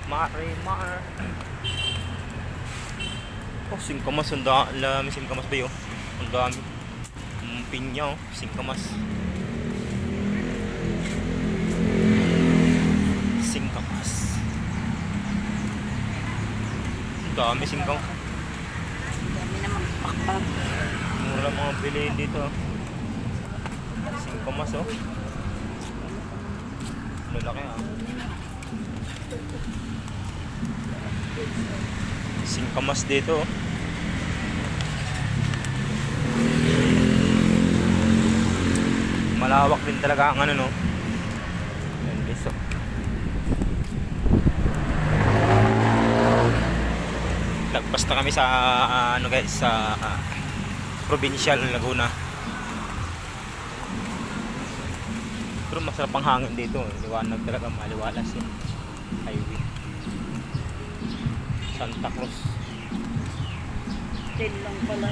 Marimar. Oh, singkamas. Ang dami singkamas ba yun? Ang dami. Pinya, oh. Singkamas. Singkamas. Ang dami singkamas. Dami naman pakpak. Mura mga bilihin dito. Singkamas, oh. Lalaki, ah. Singkamas dito, oh. Malawak din talaga ang ano, no. Yan, guys, oh. Lagpas na kami sa ano guys, sa provincial Laguna. Pero masarap ang hangin dito, liwanag talaga, maliwalas yung highway. Santa Cruz. Din lang pala.